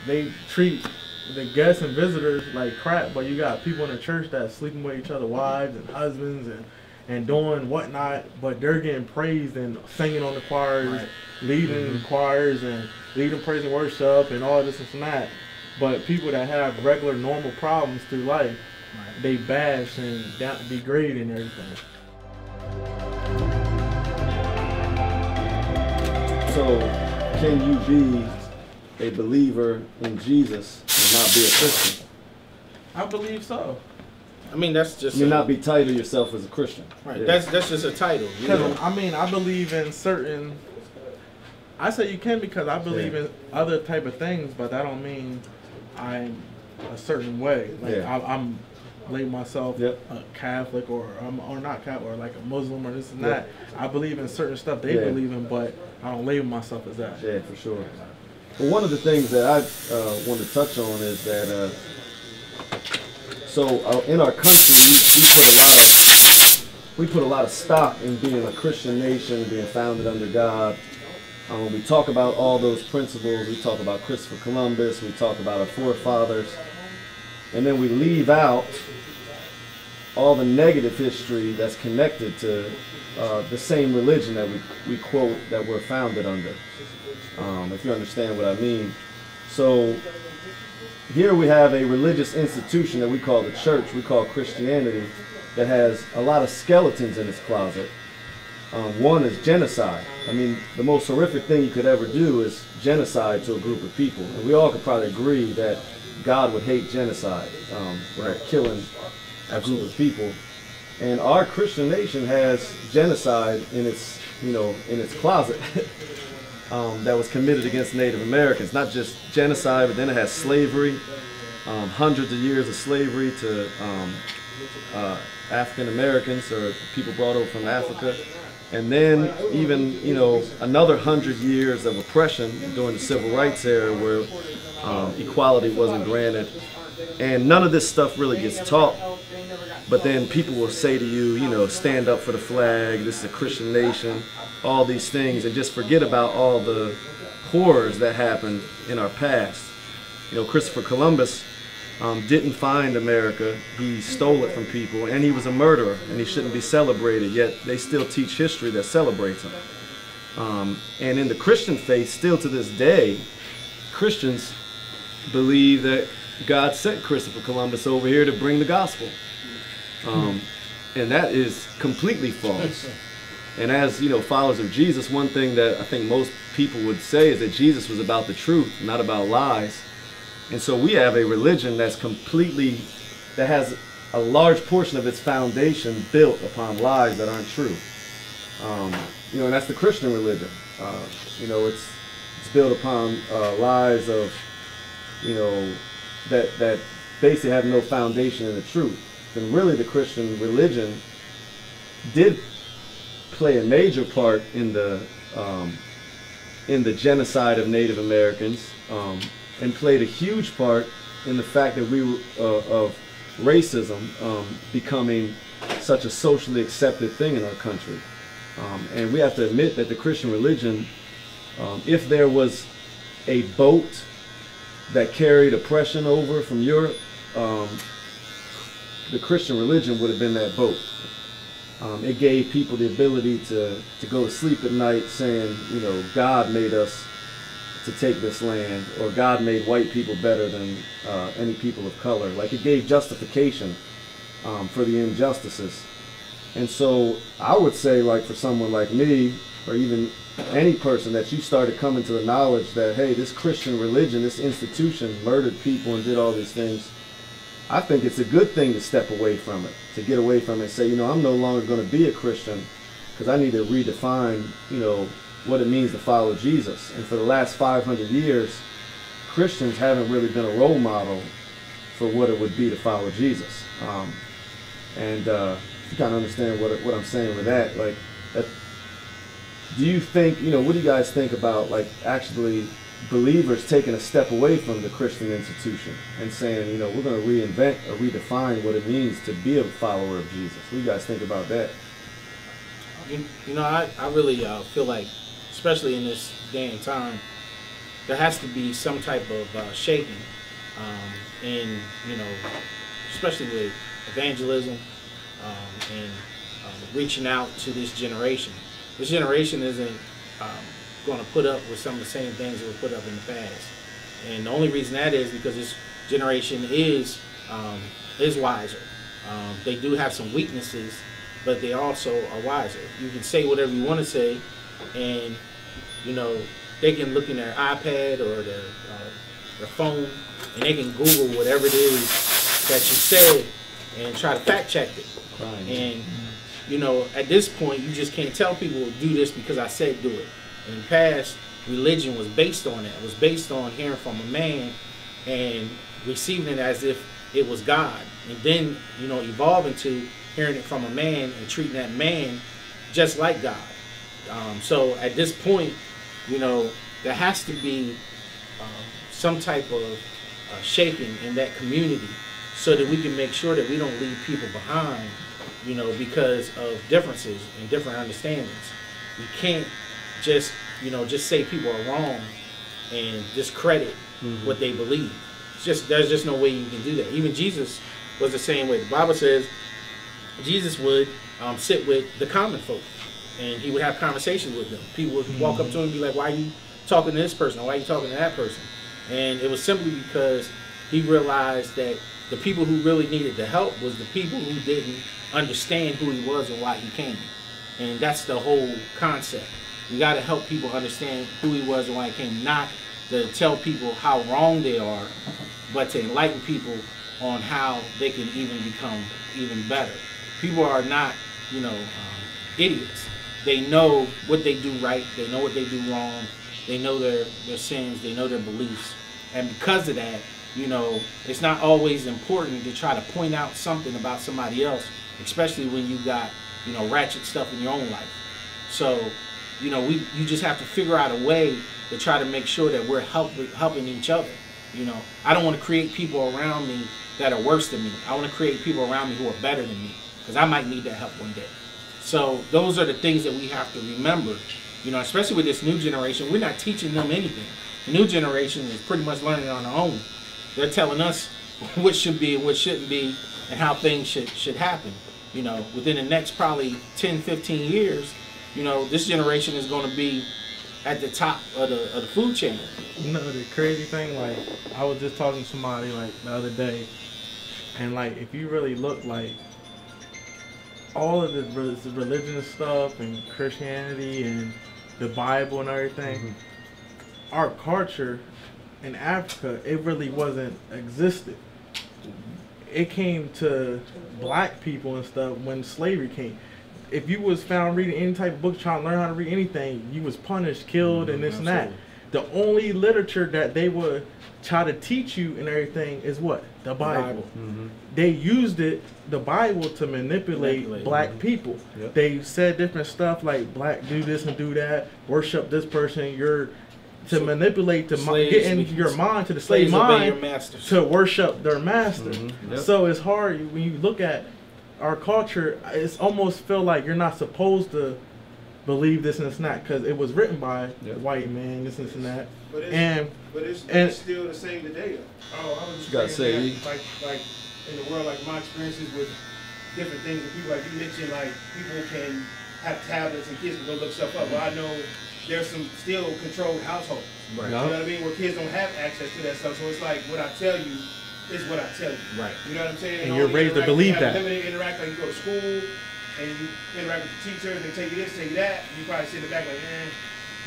they treat the guests and visitors like crap, but you got people in the church that's sleeping with each other's wives and husbands and doing whatnot, but they're getting praised and singing on the choirs, right, leading choirs and leading praise and worship and all this and that. But people that have regular normal problems through life, right, they bash and degrade and everything. So can you be a believer in Jesus and not be a Christian? I believe so. I mean, that's just... You not be title yourself as a Christian. Right, yeah. That's just a title. Because, I mean, I believe in certain... I say you can because I believe in other type of things, but that don't mean I'm a certain way. Like, I'm label myself a Catholic or not Catholic, or like a Muslim or this and that. I believe in certain stuff they believe in, but I don't label myself as that. Yeah, for sure. Well, one of the things that I want to touch on is that in our country we put a lot of stock in being a Christian nation, being founded under God. We talk about all those principles. We talk about Christopher Columbus. We talk about our forefathers, and then we leave out all the negative history that's connected to the same religion that we quote that we're founded under. If you understand what I mean. So here we have a religious institution that we call the church, we call Christianity, that has a lot of skeletons in its closet. One is genocide. I mean, the most horrific thing you could ever do is genocide to a group of people. And we all could probably agree that God would hate genocide, killing a group of people. And our Christian nation has genocide in its, in its closet that was committed against Native Americans. Not just genocide, but then it has slavery, hundreds of years of slavery to African Americans or people brought over from Africa. And then even, another 100 years of oppression during the Civil Rights era where equality wasn't granted. And none of this stuff really gets taught. But then people will say to you, stand up for the flag, this is a Christian nation, all these things, and just forget about all the horrors that happened in our past. Christopher Columbus didn't find America. He stole it from people, and he was a murderer, and he shouldn't be celebrated, yet they still teach history that celebrates him. And in the Christian faith, still to this day, Christians believe that God sent Christopher Columbus over here to bring the gospel. And that is completely false. And as followers of Jesus, one thing that I think most people would say is that Jesus was about the truth, not about lies. And so we have a religion that has a large portion of its foundation built upon lies that aren't true. And that's the Christian religion. It's built upon lies of, that basically have no foundation in the truth. And really the Christian religion did play a major part in the genocide of Native Americans, and played a huge part in the fact that of racism becoming such a socially accepted thing in our country. And we have to admit that the Christian religion, if there was a boat that carried oppression over from Europe, the Christian religion would have been that boat. It gave people the ability to go to sleep at night saying, God made us to take this land, or God made white people better than any people of color. Like, it gave justification for the injustices. And so I would say, like, for someone like me, or even any person, that you started coming to the knowledge that, hey, this Christian religion, this institution murdered people and did all these things, I think it's a good thing to step away from it, to get away from it and say, I'm no longer going to be a Christian because I need to redefine, what it means to follow Jesus. And for the last 500 years, Christians haven't really been a role model for what it would be to follow Jesus. You kind of understand what I'm saying with that. Like, do you think, what do you guys think about, like, actually believers taking a step away from the Christian institution and saying, we're going to reinvent or redefine what it means to be a follower of Jesus? What do you guys think about that? I really feel like, especially in this day and time, there has to be some type of shaping in, you know, especially with evangelism and reaching out to this generation. This generation isn't going to put up with some of the same things that were put up in the past, and the only reason that is because this generation is wiser. They do have some weaknesses, but they also are wiser. You can say whatever you want to say, and you know they can look in their iPad or their phone, and they can Google whatever it is that you said and try to fact check it. Right. And you know, at this point, you just can't tell people do this because I said do it. In the past, religion was based on that. It was based on hearing from a man and receiving it as if it was God, and then, you know, evolving to hearing it from a man and treating that man just like God. So at this point, you know, there has to be some type of shaking in that community so that we can make sure that we don't leave people behind, you know, because of differences and different understandings. We can't just, you know, just say people are wrong and discredit what they believe. It's just, there's just no way you can do that. Even Jesus was the same way. The Bible says Jesus would sit with the common folk, and he would have conversations with them. People would walk up to him and be like, why are you talking to this person, or why are you talking to that person? And it was simply because he realized that the people who really needed the help was the people who didn't understand who he was and why he came. And that's the whole concept. You got to help people understand who he was and why he came, not to tell people how wrong they are, but to enlighten people on how they can even become even better. People are not, you know, idiots. They know what they do right. They know what they do wrong. They know their sins. They know their beliefs. And because of that, you know, it's not always important to try to point out something about somebody else, especially when you got, you know, ratchet stuff in your own life. So, you know, you just have to figure out a way to try to make sure that we're helping each other. You know, I don't want to create people around me that are worse than me. I want to create people around me who are better than me, because I might need that help one day. So those are the things that we have to remember, you know, especially with this new generation. We're not teaching them anything. The new generation is pretty much learning on their own. They're telling us what should be and what shouldn't be and how things should happen. You know, within the next probably 10, 15 years, you know, this generation is going to be at the top of the food chain. You know, the crazy thing, like, I was just talking to somebody, like, the other day, and, like, if you really look, like, all of the religion stuff and Christianity and the Bible and everything, our culture in Africa, it really wasn't existed. It came to black people and stuff when slavery came. If you was found reading any type of book trying to learn how to read anything, you was punished, killed, and this and that. The only literature that they would try to teach you and everything is what? The Bible. They used it, the Bible, to manipulate black people. They said different stuff like black do this and do that, worship this person, to manipulate, to get in your mind, to the slave mind, to worship their master. So it's hard when you look at our culture. It's almost feel like you're not supposed to believe this and this and that because it was written by a white man, this and that. But it's still the same today, though. Oh, I was just saying that, like in the world, like my experiences with different things with people, like you mentioned, like people can have tablets and kids can go look stuff up. Well, I know there's some still controlled households. Right. You know what I mean? Where kids don't have access to that stuff. So it's like what I tell you is what I tell you. Right. You know what I'm saying? And you're raised to believe that. Limited interact, like you go to school and you interact with the teachers, they take you this, take you that. You probably sit in the back like,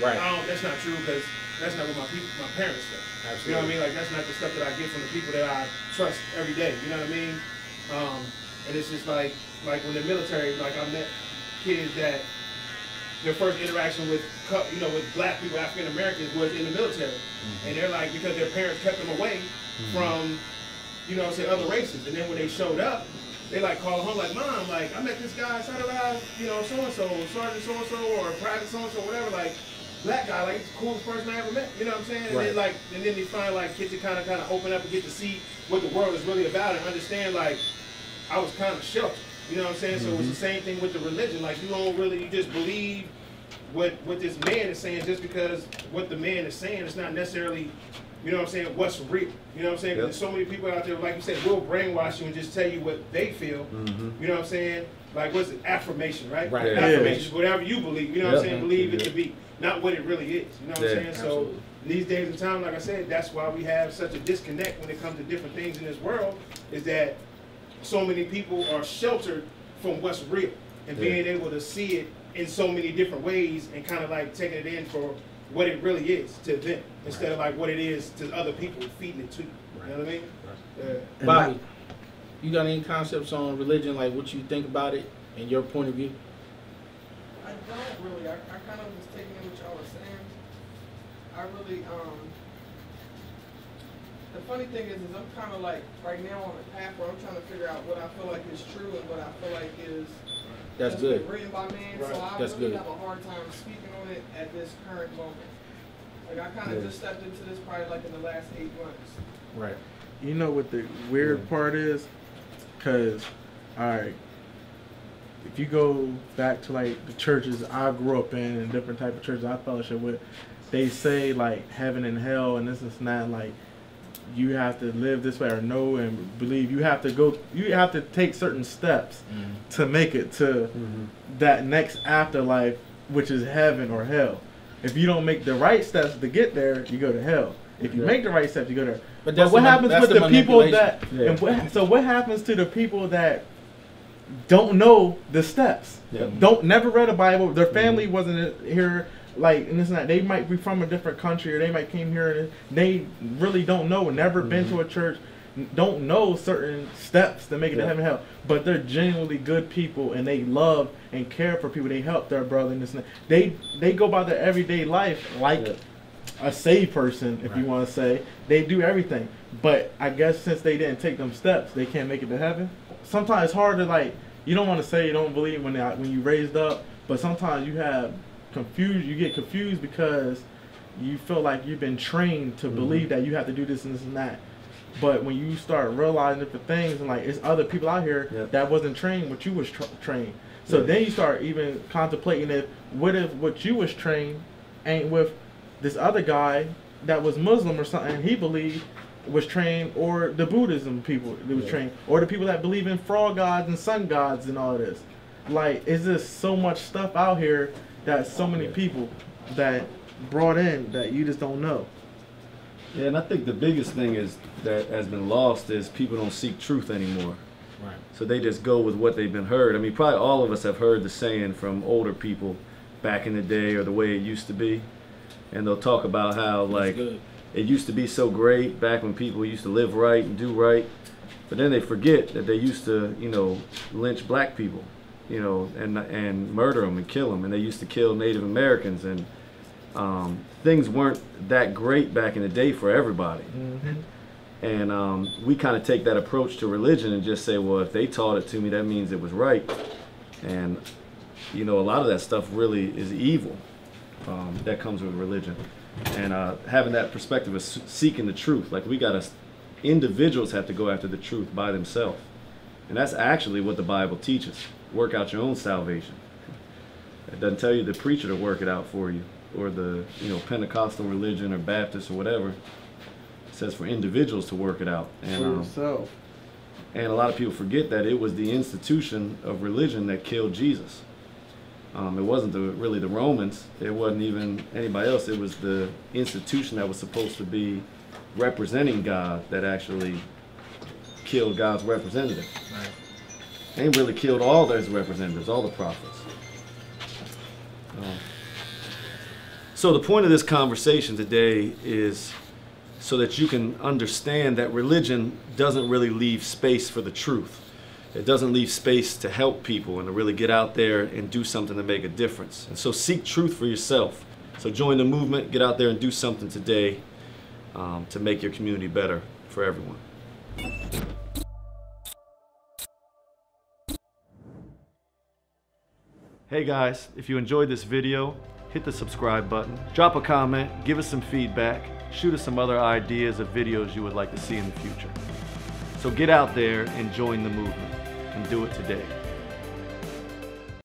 right. That's not true because that's not what my parents say. Absolutely. You know what I mean? Like that's not the stuff that I get from the people that I trust every day. You know what I mean? And it's just like when the military, like I met kids that their first interaction with, you know, with black people, African Americans, was in the military, and they're like, because their parents kept them away from, you know, say other races, and then when they showed up, they like call home like, Mom, like I met this guy, you know, so and so, sergeant so and so, or private so and so, whatever, like black guy, like it's the coolest person I ever met. You know what I'm saying? And then like, and then they find like kids to kind of open up and get to see what the world is really about and understand like I was kind of sheltered. You know what I'm saying? So it was the same thing with the religion. Like you don't really, you just believe what this man is saying, just because what the man is saying is not necessarily, you know what I'm saying, what's real. You know what I'm saying? Yep. There's so many people out there, like you said, will brainwash you and just tell you what they feel. You know what I'm saying? Like, what's it? Affirmation, right? Right. Affirmation, whatever you believe. You know what I'm saying? Believe it to be, not what it really is. You know what I'm saying? Absolutely. So these days and time, like I said, that's why we have such a disconnect when it comes to different things in this world, is that so many people are sheltered from what's real and being able to see it in so many different ways and kind of like taking it in for what it really is to them instead of like what it is to other people, feeding it to you. You know what I mean? Bobby, you got any concepts on religion, like what you think about it and your point of view? I don't really. I kind of was taking in what y'all were saying. I really, the funny thing is I'm kind of like right now on a path where I'm trying to figure out what I feel like is true and what I feel like is That's good. written by man. Right. So I That's really good. have a hard time speaking on it at this current moment. Like I kind of just stepped into this probably like in the last 8 months. Right. You know what the weird part is? Because, alright, if you go back to like the churches I grew up in and different type of churches I fellowship with, they say like heaven and hell and this is not like you have to live this way or know and believe. You have to take certain steps to make it to that next afterlife, which is heaven or hell. If you don't make the right steps to get there, you go to hell. If you make the right steps, you go there. But what happens with the people that? So what happens to the people that don't know the steps? Don't never read a Bible. Their family wasn't here. Like, and this and that. They might be from a different country, or they might came here and they really don't know. Never been to a church. Don't know certain steps to make it to heaven and hell. But they're genuinely good people, and they love and care for people. They help their brother and this and that. They go about their everyday life like a saved person, if you want to say. They do everything. But I guess since they didn't take them steps, they can't make it to heaven. Sometimes it's hard to, like, you don't want to say you don't believe when you raised up, but sometimes you get confused because you feel like you've been trained to believe that you have to do this and this and that. But when you start realizing different things, and like it's other people out here that wasn't trained what you was trained. So then you start even contemplating if what you was trained ain't with this other guy that was Muslim or something, and he believed was trained, or the Buddhism people that was trained, or the people that believe in frog gods and sun gods and all this. Like, is there so much stuff out here that so many people that brought in that you just don't know? Yeah, and I think the biggest thing is that has been lost is people don't seek truth anymore. Right. So they just go with what they've been heard. I mean, probably all of us have heard the saying from older people back in the day, or the way it used to be. And they'll talk about how, like, it used to be so great back when people used to live right and do right. But then they forget that they used to, you know, lynch black people, you know, and murder them and kill them. And they used to kill Native Americans. And things weren't that great back in the day for everybody. And we kind of take that approach to religion and just say, well, if they taught it to me, that means it was right. And, you know, a lot of that stuff really is evil that comes with religion. And having that perspective of seeking the truth. Like, individuals have to go after the truth by themselves. And that's actually what the Bible teaches. Work out your own salvation. It doesn't tell you the preacher to work it out for you, or the, you know, Pentecostal religion or Baptist or whatever. It says for individuals to work it out. And, for yourself. And a lot of people forget that it was the institution of religion that killed Jesus. It wasn't really the Romans. It wasn't even anybody else. It was the institution that was supposed to be representing God that actually killed God's representative. Right. And really killed all those representatives, all the prophets. So the point of this conversation today is so that you can understand that religion doesn't really leave space for the truth. It doesn't leave space to help people and to really get out there and do something to make a difference. And so seek truth for yourself. So join the movement, get out there and do something today to make your community better for everyone. Hey guys, if you enjoyed this video, hit the subscribe button, drop a comment, give us some feedback, shoot us some other ideas of videos you would like to see in the future. So get out there and join the movement, and do it today.